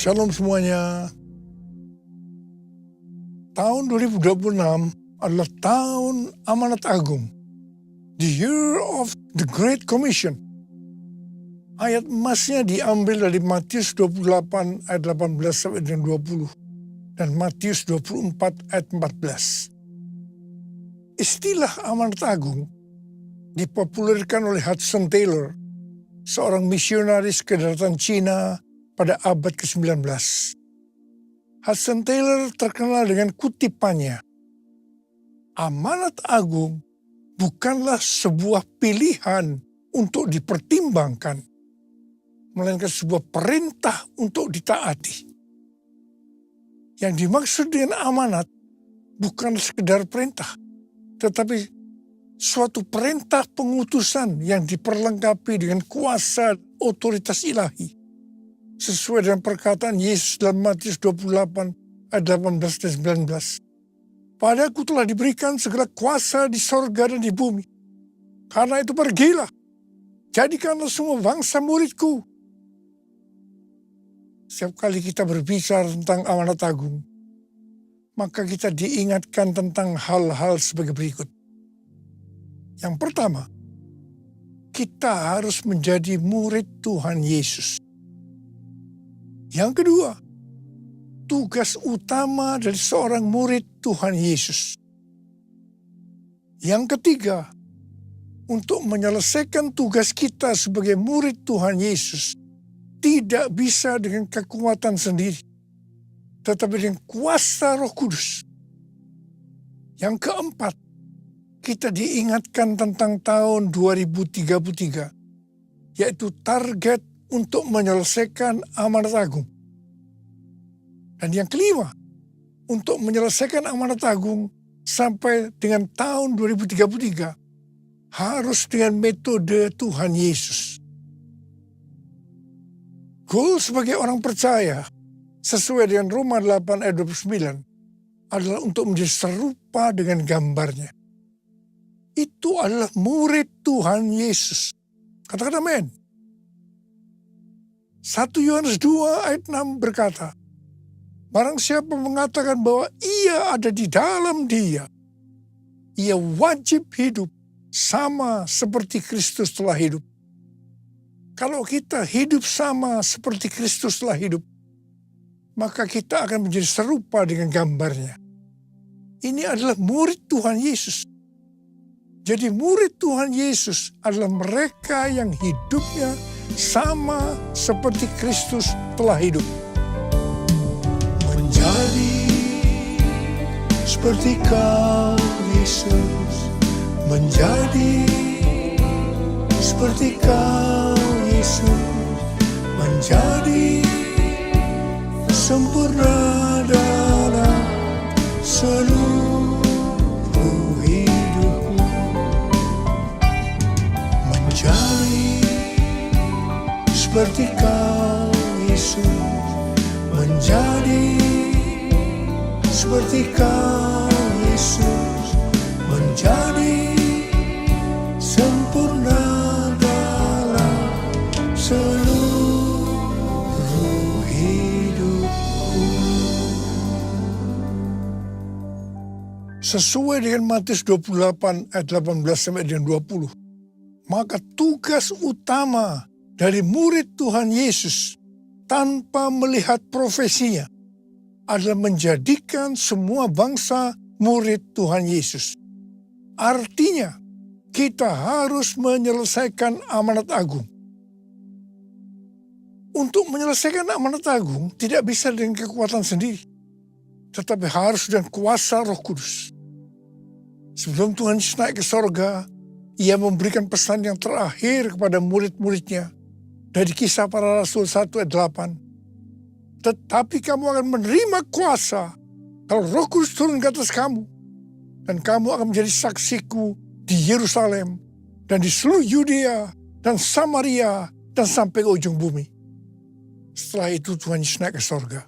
Shalom semuanya. Tahun 2026 adalah tahun amanat agung. The year of the Great Commission. Ayat emasnya diambil dari Matius 28 ayat 18 sampai dengan 20 dan Matius 24 ayat 14. Istilah amanat agung dipopulerkan oleh Hudson Taylor, seorang misionaris kedaratan Cina pada abad ke-19. Hudson Taylor terkenal dengan kutipannya, amanat agung bukanlah sebuah pilihan untuk dipertimbangkan, melainkan sebuah perintah untuk ditaati. Yang dimaksud dengan amanat bukan sekedar perintah, tetapi suatu perintah pengutusan yang diperlengkapi dengan kuasa otoritas ilahi. Sesuai dengan perkataan Yesus dalam Matius 28 ayat 18 dan 19. Padaku telah diberikan segala kuasa di sorga dan di bumi. Karena itu pergilah, jadikanlah semua bangsa muridku. Setiap kali kita berbicara tentang amanat agung, maka kita diingatkan tentang hal-hal sebagai berikut. Yang pertama, kita harus menjadi murid Tuhan Yesus. Yang kedua, tugas utama dari seorang murid Tuhan Yesus. Yang ketiga, untuk menyelesaikan tugas kita sebagai murid Tuhan Yesus, tidak bisa dengan kekuatan sendiri, tetapi dengan kuasa Roh Kudus. Yang keempat, kita diingatkan tentang tahun 2033, yaitu target untuk menyelesaikan amanat agung. Dan yang kelima, untuk menyelesaikan amanat agung sampai dengan tahun 2033, harus dengan metode Tuhan Yesus. Goal sebagai orang percaya, sesuai dengan Roma 8 ayat 29, adalah untuk menjadi serupa dengan gambarnya. Itu adalah murid Tuhan Yesus. Katakan amin. 1 Yohanes 2 ayat 6 berkata, barang siapa mengatakan bahwa ia ada di dalam dia, ia wajib hidup sama seperti Kristus telah hidup. Kalau kita hidup sama seperti Kristus telah hidup, maka kita akan menjadi serupa dengan gambarnya. Ini adalah murid Tuhan Yesus. Jadi murid Tuhan Yesus adalah mereka yang hidupnya sama seperti Kristus telah hidup. Menjadi seperti kau Yesus, menjadi seperti kau Yesus, menjadi sempurna dalam seluruh hidupku, menjadi seperti kau Yesus, menjadi seperti kau Yesus, menjadi sempurna dalam seluruh hidupku. Sesuai dengan Matius 28 ayat 18 sampai dengan 20, maka tugas utama dari murid Tuhan Yesus tanpa melihat profesinya adalah menjadikan semua bangsa murid Tuhan Yesus. Artinya, kita harus menyelesaikan amanat agung. Untuk menyelesaikan amanat agung tidak bisa dengan kekuatan sendiri, tetapi harus dengan kuasa Roh Kudus. Sebelum Tuhan Yesus naik ke sorga, Ia memberikan pesan yang terakhir kepada murid-muridnya dari Kisah Para Rasul 1 ayat 8. Tetapi kamu akan menerima kuasa kalau Roh Kudus turun ke atas kamu, dan kamu akan menjadi saksiku di Yerusalem dan di seluruh Yudea dan Samaria dan sampai ke ujung bumi. Setelah itu Tuhan Yesus naik ke sorga.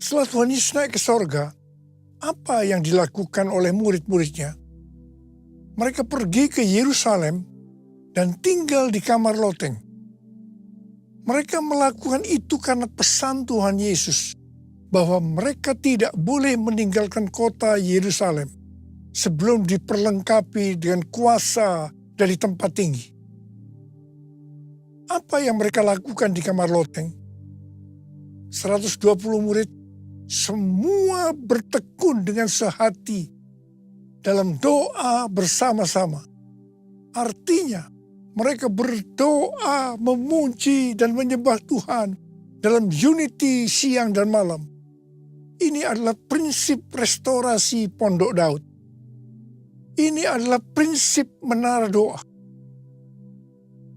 Setelah Tuhan Yesus naik ke sorga, apa yang dilakukan oleh murid-muridnya? Mereka pergi ke Yerusalem dan tinggal di kamar loteng. Mereka melakukan itu karena pesan Tuhan Yesus bahwa mereka tidak boleh meninggalkan kota Yerusalem sebelum diperlengkapi dengan kuasa dari tempat tinggi. Apa yang mereka lakukan di kamar loteng? 120 murid semua bertekun dengan sehati dalam doa bersama-sama. Artinya, mereka berdoa, memuji, dan menyembah Tuhan dalam unity siang dan malam. Ini adalah prinsip restorasi Pondok Daud. Ini adalah prinsip menara doa.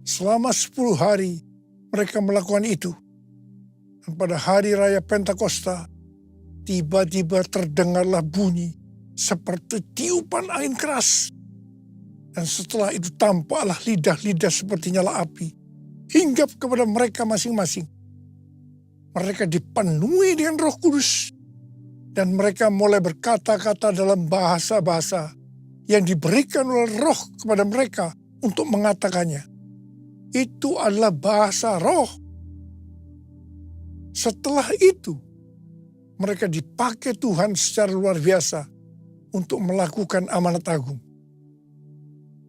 Selama 10 hari mereka melakukan itu. Dan pada hari raya Pentakosta, tiba-tiba terdengarlah bunyi seperti tiupan angin keras. Dan setelah itu tampaklah lidah-lidah seperti nyala api, hinggap kepada mereka masing-masing. Mereka dipenuhi dengan Roh Kudus, dan mereka mulai berkata-kata dalam bahasa-bahasa yang diberikan oleh Roh kepada mereka untuk mengatakannya. Itu adalah bahasa Roh. Setelah itu, mereka dipakai Tuhan secara luar biasa untuk melakukan amanat agung.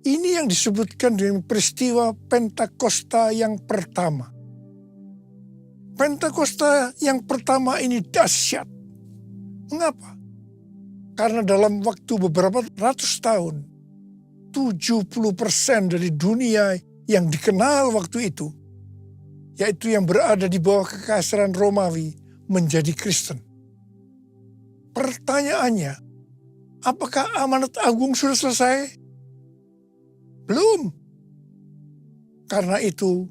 Ini yang disebutkan dengan peristiwa Pentakosta yang pertama. Pentakosta yang pertama ini dahsyat. Mengapa? Karena dalam waktu beberapa ratus tahun, 70% dari dunia yang dikenal waktu itu, yaitu yang berada di bawah kekaisaran Romawi, menjadi Kristen. Pertanyaannya, apakah amanat agung sudah selesai? Belum. Karena itu,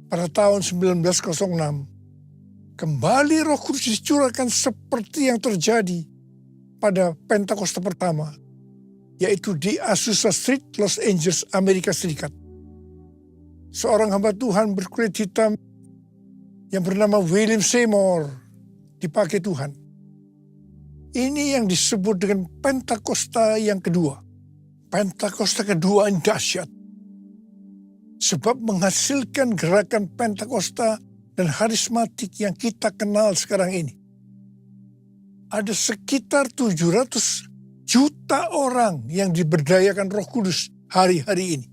pada tahun 1906, kembali Roh Kudus dicurahkan seperti yang terjadi pada Pentakosta pertama, yaitu di Azusa Street, Los Angeles, Amerika Serikat. Seorang hamba Tuhan berkulit hitam yang bernama William Seymour dipakai Tuhan. Ini yang disebut dengan Pentakosta yang kedua. Pentakosta kedua ini dahsyat. Sebab menghasilkan gerakan Pentakosta dan harismatik yang kita kenal sekarang ini. Ada sekitar 700 juta orang yang diberdayakan Roh Kudus hari-hari ini.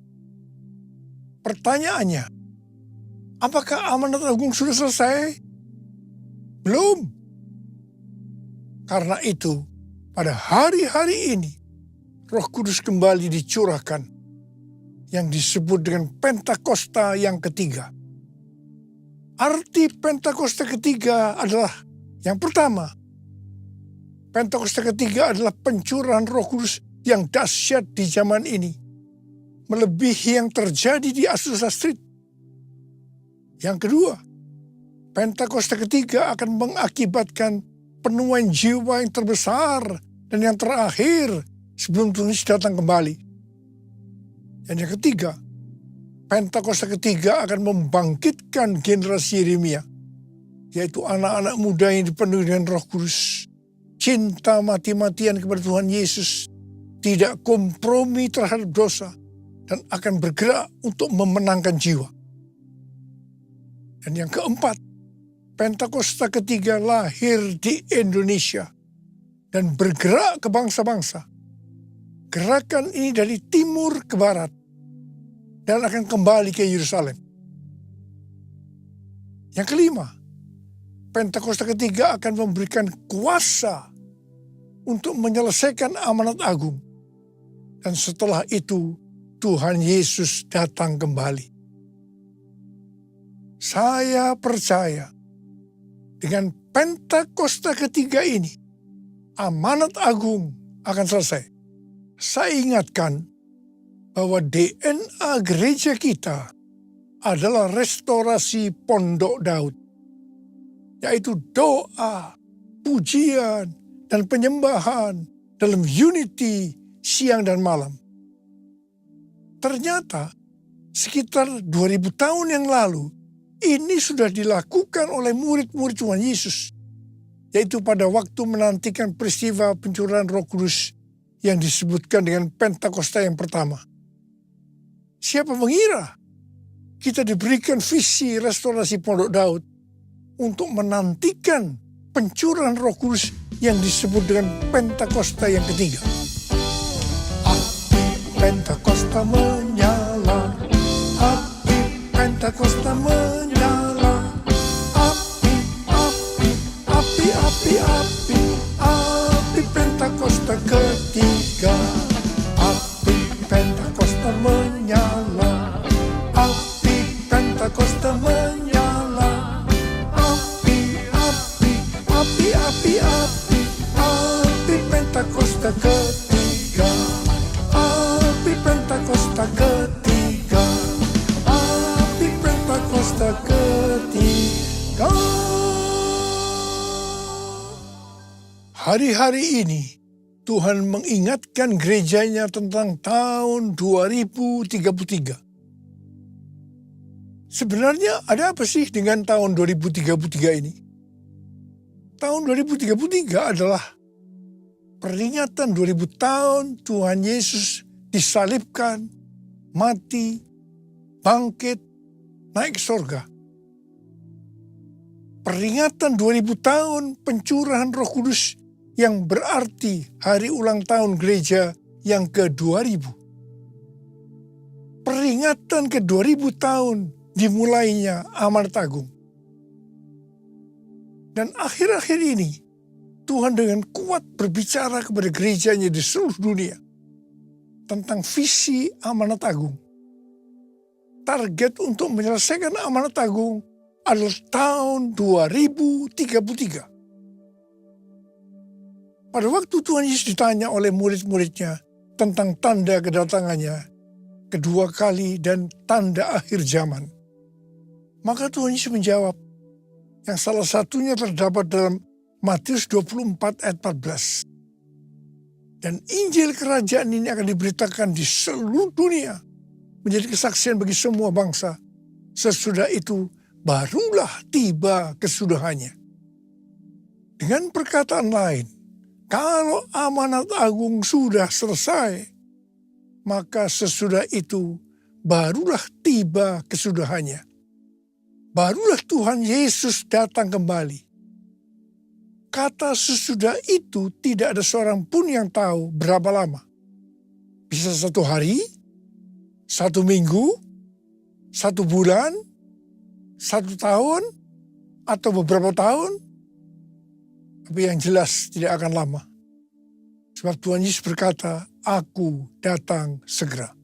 Pertanyaannya, apakah amanat agung sudah selesai? Belum. Karena itu, pada hari-hari ini, Roh Kudus kembali dicurahkan yang disebut dengan Pentakosta yang ketiga. Arti Pentakosta ketiga adalah yang pertama. Pentakosta ketiga adalah pencurahan Roh Kudus yang dahsyat di zaman ini, melebihi yang terjadi di Azusa Street. Yang kedua, Pentakosta ketiga akan mengakibatkan penuaian jiwa yang terbesar dan yang terakhir sebelum Tuhan Yesus datang kembali. Dan yang ketiga, Pentakosta ketiga akan membangkitkan generasi Yeremia, yaitu anak-anak muda yang dipenuhi dengan Roh Kudus, cinta mati-matian kepada Tuhan Yesus, tidak kompromi terhadap dosa, dan akan bergerak untuk memenangkan jiwa. Dan yang keempat, Pentakosta ketiga lahir di Indonesia dan bergerak ke bangsa-bangsa. Gerakan ini dari timur ke barat dan akan kembali ke Yerusalem. Yang kelima, Pentakosta ketiga akan memberikan kuasa untuk menyelesaikan amanat agung. Dan setelah itu, Tuhan Yesus datang kembali. Saya percaya dengan Pentakosta ketiga ini, amanat agung akan selesai. Saya ingatkan bahwa DNA gereja kita adalah restorasi Pondok Daud, yaitu doa, pujian, dan penyembahan dalam unity siang dan malam. Ternyata sekitar 2000 tahun yang lalu, ini sudah dilakukan oleh murid-murid Tuhan Yesus, yaitu pada waktu menantikan peristiwa pencurahan Roh Kudus yang disebutkan dengan Pentakosta yang pertama. Siapa mengira kita diberikan visi restorasi Pondok Daud untuk menantikan pencurahan Roh Kudus yang disebut dengan Pentakosta yang ketiga. Api Pentakosta menyala, api Pentakosta menyala, api, api, api, api, api, api Pentakosta ketiga, api Pentakosta menyala, api Pentakosta menyala, api, api, api, api, api, api Pentakosta ketiga, api Pentakosta ketiga, api Pentakosta ketiga. Hari-hari ini Tuhan mengingatkan gerejanya tentang tahun 2033. Sebenarnya ada apa sih dengan tahun 2033 ini? Tahun 2033 adalah peringatan 2000 tahun Tuhan Yesus disalibkan, mati, bangkit, naik ke surga. Peringatan 2000 tahun pencurahan Roh Kudus yang berarti hari ulang tahun gereja yang ke-2000. Peringatan ke-2000 tahun dimulainya amanat agung. Dan akhir-akhir ini, Tuhan dengan kuat berbicara kepada gerejanya di seluruh dunia tentang visi amanat agung. Target untuk menyelesaikan amanat agung adalah tahun 2033. Pada waktu Tuhan Yesus ditanya oleh murid-muridnya tentang tanda kedatangannya kedua kali dan tanda akhir zaman, maka Tuhan Yesus menjawab, yang salah satunya terdapat dalam Matius 24 ayat 14. Dan Injil kerajaan ini akan diberitakan di seluruh dunia, menjadi kesaksian bagi semua bangsa. Sesudah itu barulah tiba kesudahannya. Dengan perkataan lain, kalau amanat agung sudah selesai, maka sesudah itu barulah tiba kesudahannya. Barulah Tuhan Yesus datang kembali. Kata sesudah itu tidak ada seorang pun yang tahu berapa lama. Bisa 1 hari, 1 minggu, 1 bulan, 1 tahun, atau beberapa tahun. Tapi yang jelas tidak akan lama. Sebab Tuhan Yesus berkata, "Aku datang segera."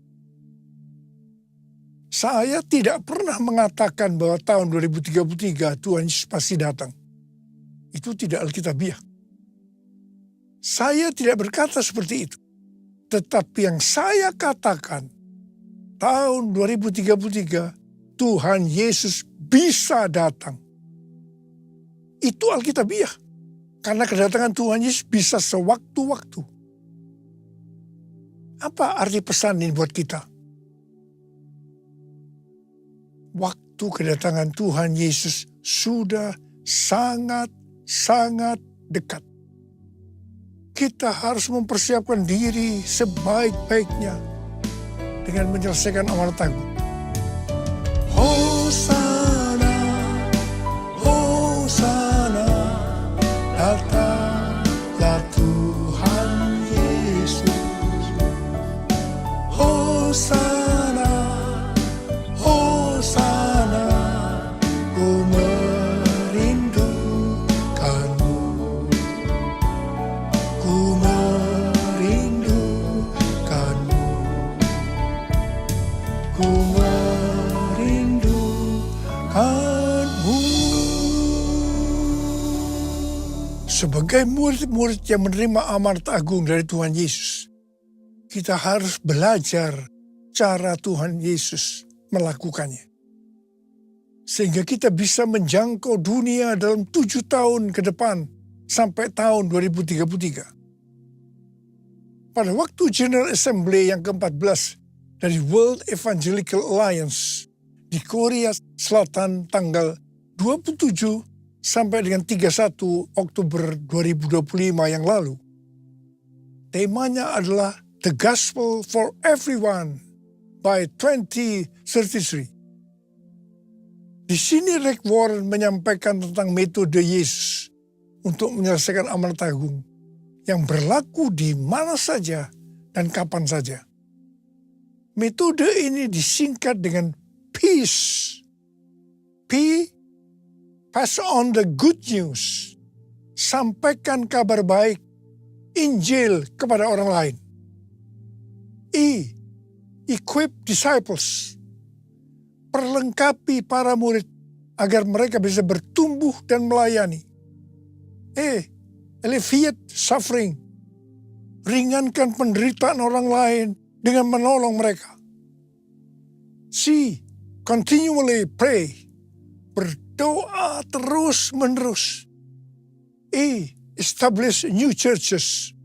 Saya tidak pernah mengatakan bahwa tahun 2033 Tuhan Yesus pasti datang. Itu tidak alkitabiah. Saya tidak berkata seperti itu. Tetapi yang saya katakan, tahun 2033 Tuhan Yesus bisa datang. Itu alkitabiah. Karena kedatangan Tuhan Yesus bisa sewaktu-waktu. Apa arti pesan ini buat kita? Waktu kedatangan Tuhan Yesus sudah sangat dekat. Kita harus mempersiapkan diri sebaik-baiknya dengan menyelesaikan amanat agung. Hosana, Hosana, datanglah Tuhan Yesus. Hosana, Hosana, ku merindukanmu. Ku merindukanmu. Ku merindukanmu. Sebagai murid-murid yang menerima amanat agung dari Tuhan Yesus, kita harus belajar cara Tuhan Yesus melakukannya. Sehingga kita bisa menjangkau dunia dalam 7 tahun ke depan sampai tahun 2033. Pada waktu General Assembly yang ke-14 dari World Evangelical Alliance di Korea Selatan tanggal 27 sampai dengan 31 Oktober 2025 yang lalu. Temanya adalah The Gospel for Everyone by 2033. Di sini Rick Warren menyampaikan tentang metode Yesus untuk menyelesaikan amanat agung yang berlaku di mana saja dan kapan saja. Metode ini disingkat dengan peace. P, pass on the good news. Sampaikan kabar baik, Injil kepada orang lain. E, equip disciples. Perlengkapi para murid agar mereka bisa bertumbuh dan melayani. E, alleviate suffering. Ringankan penderitaan orang lain dengan menolong mereka. C, continually pray. Berdoa terus-menerus. E, establish new churches.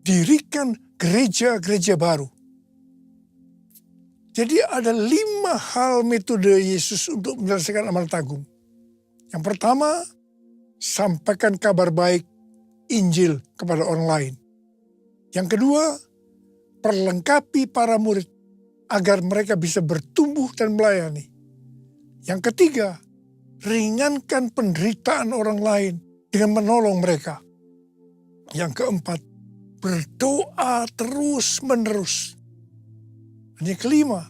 Dirikan gereja-gereja baru. Jadi ada 5 hal metode Yesus untuk menyelesaikan amanat agung. Yang pertama, sampaikan kabar baik Injil kepada orang lain. Yang kedua, perlengkapi para murid agar mereka bisa bertumbuh dan melayani. Yang ketiga, ringankan penderitaan orang lain dengan menolong mereka. Yang keempat, berdoa terus-menerus. Dan yang kelima,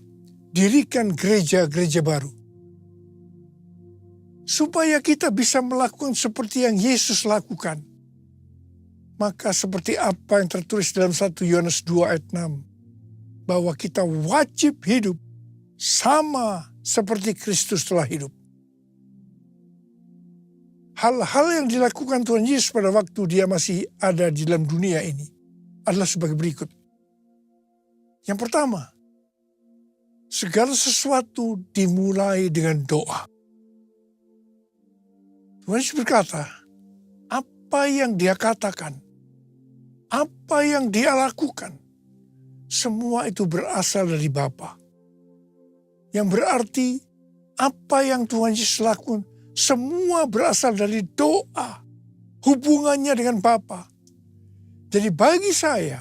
dirikan gereja-gereja baru. Supaya kita bisa melakukan seperti yang Yesus lakukan. Maka seperti apa yang tertulis dalam 1 Yohanes 2 ayat 6. Bahwa kita wajib hidup sama seperti Kristus telah hidup. Hal-hal yang dilakukan Tuhan Yesus pada waktu dia masih ada di dalam dunia ini adalah sebagai berikut. Yang pertama, segala sesuatu dimulai dengan doa. Tuhan Yesus berkata, apa yang dia katakan, apa yang dia lakukan, semua itu berasal dari Bapa. Yang berarti apa yang Tuhan Yesus lakukan, semua berasal dari doa. Hubungannya dengan Bapa. Jadi bagi saya,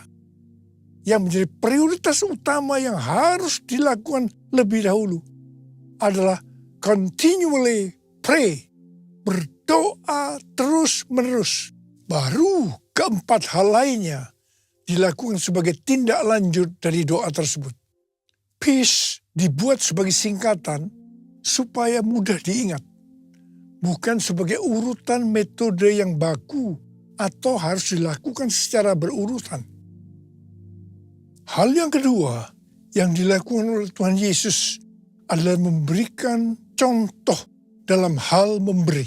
yang menjadi prioritas utama yang harus dilakukan lebih dahulu adalah continually pray. Berdoa terus-menerus. Baru keempat hal lainnya dilakukan sebagai tindak lanjut dari doa tersebut. Peace dibuat sebagai singkatan supaya mudah diingat. Bukan sebagai urutan metode yang baku atau harus dilakukan secara berurutan. Hal yang kedua yang dilakukan oleh Tuhan Yesus adalah memberikan contoh dalam hal memberi.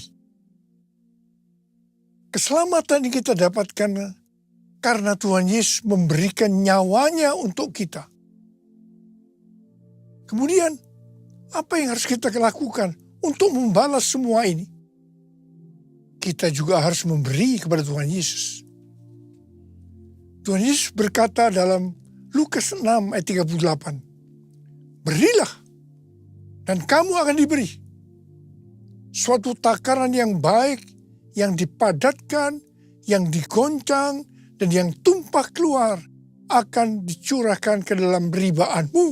Keselamatan yang kita dapatkan karena Tuhan Yesus memberikan nyawanya untuk kita. Kemudian, apa yang harus kita lakukan untuk membalas semua ini? Kita juga harus memberi kepada Tuhan Yesus. Tuhan Yesus berkata dalam Lukas 6 ayat 38, berilah dan kamu akan diberi. Suatu takaran yang baik, yang dipadatkan, yang digoncang, dan yang tumpah keluar akan dicurahkan ke dalam ribaanmu.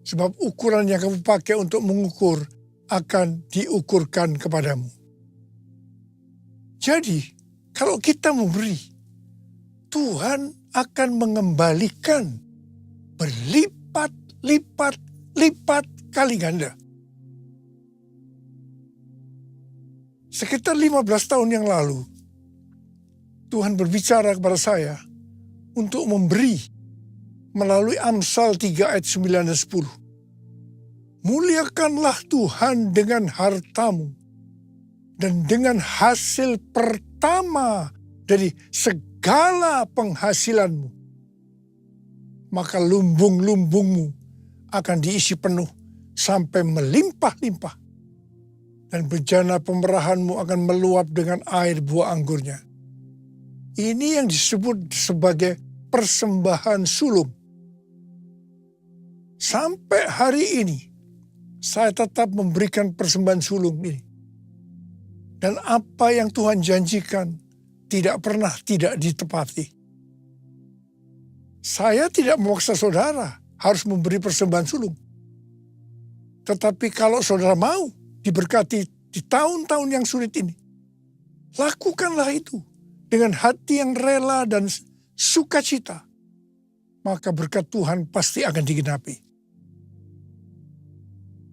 Sebab ukuran yang kamu pakai untuk mengukur akan diukurkan kepadamu. Jadi, kalau kita memberi, Tuhan akan mengembalikan berlipat-lipat kali ganda. Sekitar 15 tahun yang lalu, Tuhan berbicara kepada saya untuk memberi melalui Amsal 3 ayat 9 dan 10. Muliakanlah Tuhan dengan hartamu dan dengan hasil pertama dari segala penghasilanmu. Maka lumbung-lumbungmu akan diisi penuh sampai melimpah-limpah. Dan bejana pemerahanmu akan meluap dengan air buah anggurnya. Ini yang disebut sebagai persembahan sulung. Sampai hari ini, saya tetap memberikan persembahan sulung ini. Dan apa yang Tuhan janjikan tidak pernah tidak ditepati. Saya tidak memaksa saudara harus memberi persembahan sulung. Tetapi kalau saudara mau diberkati di tahun-tahun yang sulit ini, lakukanlah itu dengan hati yang rela dan sukacita. Maka berkat Tuhan pasti akan digenapi.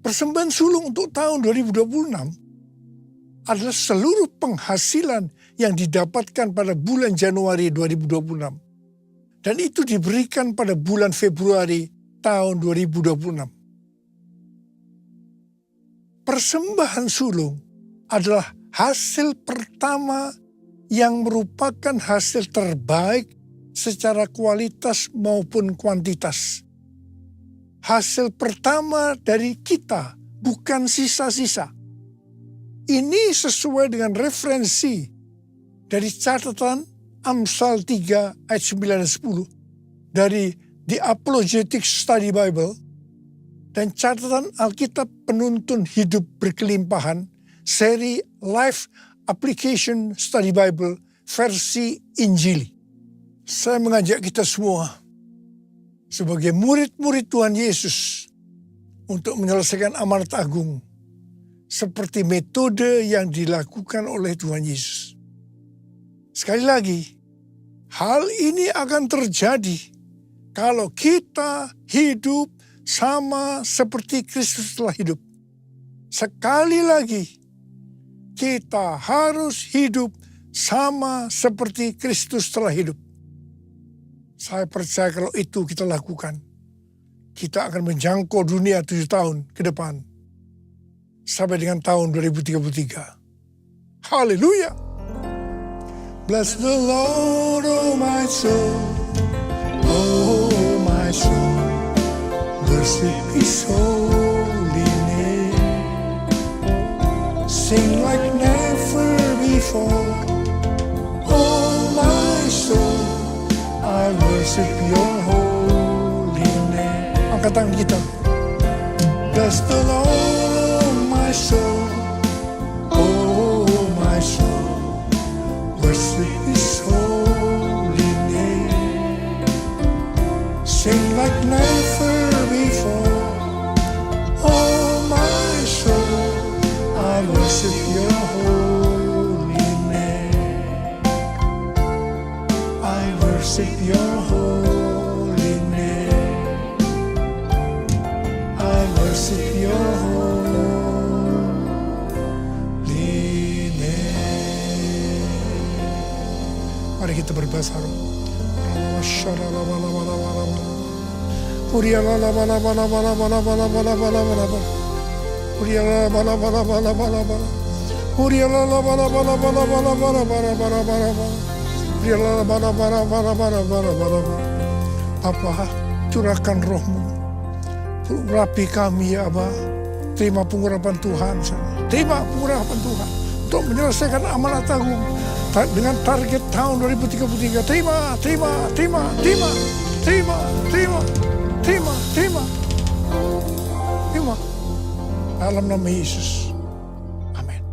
Persembahan sulung untuk tahun 2026 adalah seluruh penghasilan yang didapatkan pada bulan Januari 2026. Dan itu diberikan pada bulan Februari tahun 2026. Persembahan sulung adalah hasil pertama yang merupakan hasil terbaik secara kualitas maupun kuantitas. Hasil pertama dari kita, bukan sisa-sisa. Ini sesuai dengan referensi dari catatan Amsal 3 ayat 9 dan 10 dari The Apologetic Study Bible dan catatan Alkitab Penuntun Hidup Berkelimpahan seri Life Application Study Bible versi Injili. Saya mengajak kita semua sebagai murid-murid Tuhan Yesus untuk menyelesaikan amanat agung seperti metode yang dilakukan oleh Tuhan Yesus. Sekali lagi, hal ini akan terjadi kalau kita hidup sama seperti Kristus telah hidup. Sekali lagi, kita harus hidup sama seperti Kristus telah hidup. Saya percaya kalau itu kita lakukan, kita akan menjangkau dunia 7 tahun ke depan. Sampai dengan tahun 2033. Haleluya! Bless the Lord, oh my soul, oh my soul, worship His holy name. Sing like never before, oh my soul, I worship your holy name. Angkat tangan kita. Bless the Lord, oh my soul, oh my soul, worship His holy name. Sing like never before, oh my soul, I worship your holy name. I worship your holy name. I worship your holy name. Mari kita berbahasa roh. Bapa, curahkan rohmu, urapi kami ya Aba. Terima pengurapan Tuhan, terima pengurapan Tuhan untuk menyelesaikan amanat agung dengan target tahun 2033. Terima. Dalam nama Yesus. Amin.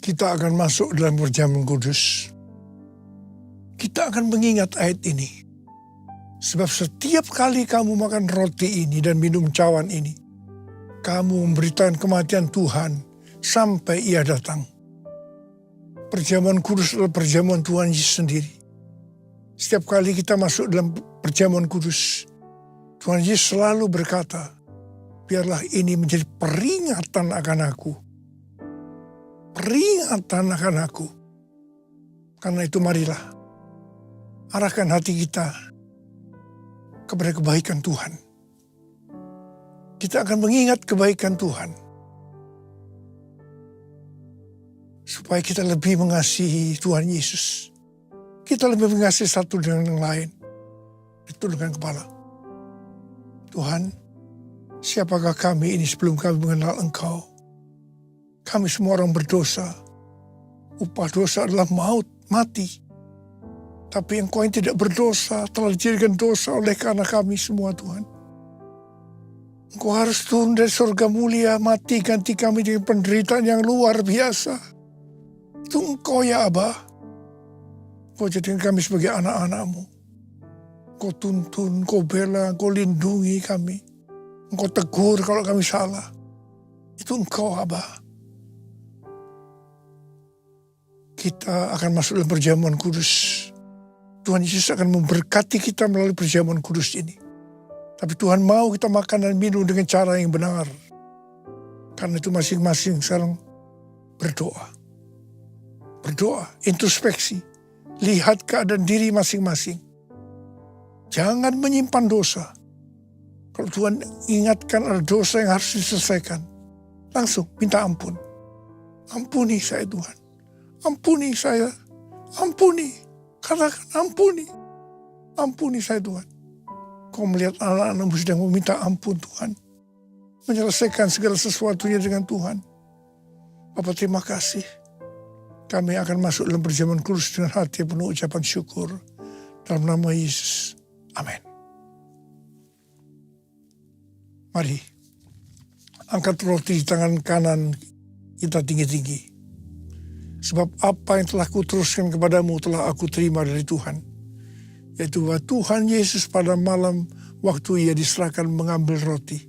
Kita akan masuk dalam perjamuan kudus. Kita akan mengingat ayat ini. Sebab setiap kali kamu makan roti ini dan minum cawan ini, kamu memberitakan kematian Tuhan sampai Ia datang. Perjamuan kudus adalah perjamuan Tuhan Yesus sendiri. Setiap kali kita masuk dalam perjamuan kudus, Tuhan Yesus selalu berkata, biarlah ini menjadi peringatan akan aku. Peringatan akan aku. Karena itu marilah, arahkan hati kita kepada kebaikan Tuhan. Kita akan mengingat kebaikan Tuhan. Supaya kita lebih mengasihi Tuhan Yesus. Kita lebih mengasihi satu dengan yang lain. Itu dengan kepala. Tuhan, siapakah kami ini sebelum kami mengenal Engkau? Kami semua orang berdosa. Upah dosa adalah maut, mati. Tapi Engkau yang tidak berdosa telah dijadikan dosa oleh karena kami semua, Tuhan. Engkau harus turun dari surga mulia, mati ganti kami dengan penderitaan yang luar biasa. Itu Engkau ya Aba. Engkau jadikan kami sebagai anak-anak-Mu. Engkau tuntun, Engkau bela, Engkau lindungi kami. Engkau tegur kalau kami salah. Itu Engkau, Aba. Kita akan masuk dalam perjamuan kudus. Tuhan Yesus akan memberkati kita melalui perjamuan kudus ini. Tapi Tuhan mau kita makan dan minum dengan cara yang benar. Karena itu masing-masing sekarang berdoa. Berdoa, introspeksi. Lihat keadaan diri masing-masing. Jangan menyimpan dosa. Kalau Tuhan ingatkan ada dosa yang harus diselesaikan, langsung minta ampun. Ampuni saya Tuhan. Ampuni saya. Ampuni. Katakan ampuni. Ampuni saya Tuhan. Kau melihat anak-anakmu sedang meminta ampun Tuhan. Menyelesaikan segala sesuatunya dengan Tuhan. Bapak terima kasih. Kami akan masuk dalam perjamuan kudus dengan hati penuh ucapan syukur. Dalam nama Yesus. Amin. Mari, angkat roti di tangan kanan kita tinggi-tinggi. Sebab apa yang telah kuteruskan kepadamu telah aku terima dari Tuhan. Yaitu bahwa Tuhan Yesus pada malam waktu ia diserahkan mengambil roti.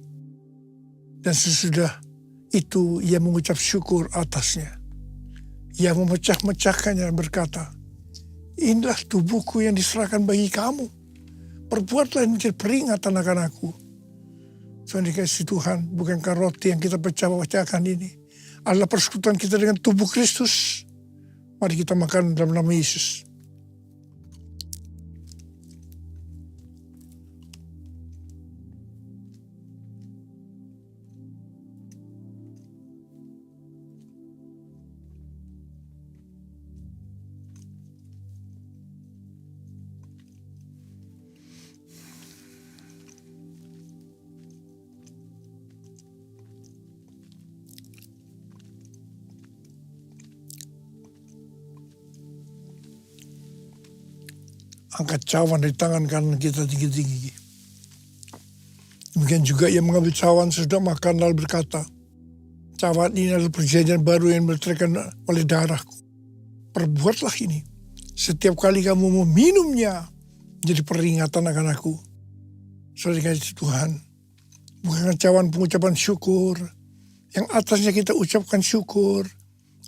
Dan sesudah itu ia mengucap syukur atasnya. Ia memecah-mecahkannya dan berkata, inilah tubuhku yang diserahkan bagi kamu. Perbuatlah ini menjadi peringatan akan aku. Tuhan dikasih Tuhan, bukankah roti yang kita pecah-pecahkan ini adalah persekutuan kita dengan tubuh Kristus. Mari kita makan dalam nama Yesus. Angkat cawan dari tangan kanan kita tinggi-tinggi. Demikian juga ia mengambil cawan sesudah makan lalu berkata, cawan ini adalah perjanjian baru yang diletakkan oleh darahku. Perbuatlah ini. Setiap kali kamu meminumnya, jadi peringatan akan aku. Saudara dikasih Tuhan, bukan cawan pengucapan syukur. Yang atasnya kita ucapkan syukur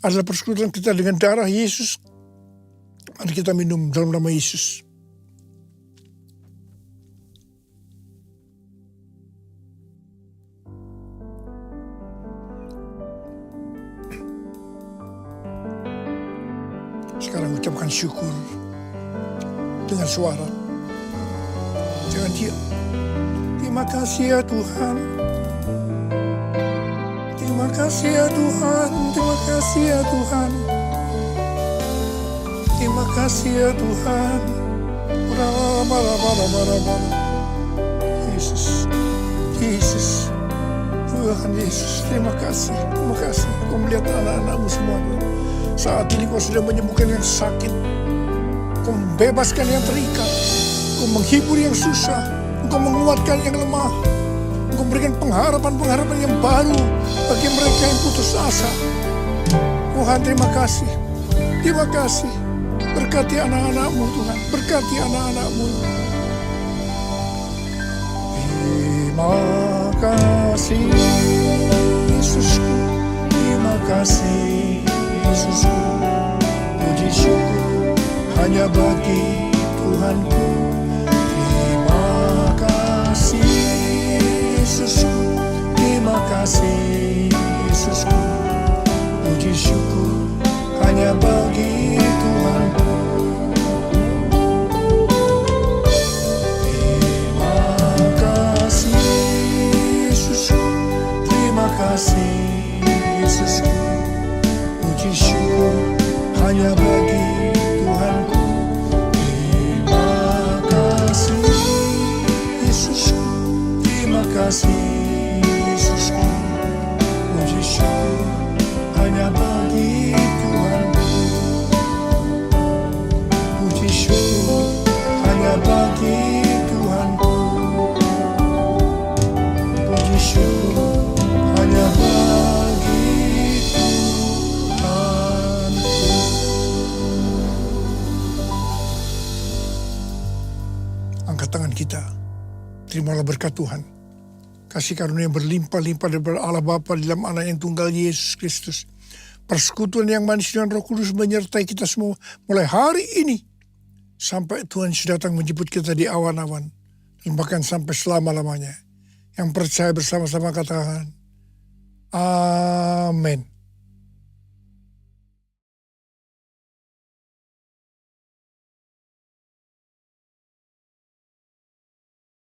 adalah persekutuan kita dengan darah Yesus. Mari kita minum dalam nama Yesus. Sekarang ucapkan syukur dengan suara. Jangan diam. Terima kasih ya Tuhan. Terima kasih ya Tuhan. Terima kasih ya Tuhan. Terima kasih ya Tuhan. Yesus. Yesus. Tuhan Yesus. Terima kasih. Terima kasih. Kau melihat anak-anakmu semuanya. Saat ini kau sudah menyembuhkan yang sakit. Kau membebaskan yang terikat. Kau menghibur yang susah. Kau menguatkan yang lemah. Kau memberikan pengharapan-pengharapan yang baru bagi mereka yang putus asa. Tuhan terima kasih. Terima kasih. Berkati anak-anakmu Tuhan. Berkati anak-anakmu. Terima kasih Yesusku. Terima kasih Yesusku, puji syukur hanya bagi Tuhanku. Terima kasih Yesusku, terima kasih Yesusku, puji syukur hanya bagi Tuhanku. Terima kasih Yesusku, terima kasih Yesusku, puji syukur hanya bagi Tuhanku. Terima kasih Yesusku, terima kasih Yesusku, puji syukur hanya bagi Tuhanku. Puji syukur hanya bagi Tuhanku. Puji syukur hanya bagi Angkat tangan kita. Terimalah berkat Tuhan. Kasih karunia yang berlimpah-limpah dari Allah Bapa di dalam Anak yang tunggal Yesus Kristus. Persekutuan yang manis dengan Roh Kudus menyertai kita semua mulai hari ini. Sampai Tuhan Yesus datang menjemput kita di awan-awan. Dan bahkan sampai selama-lamanya. Yang percaya bersama-sama katakan, Amin.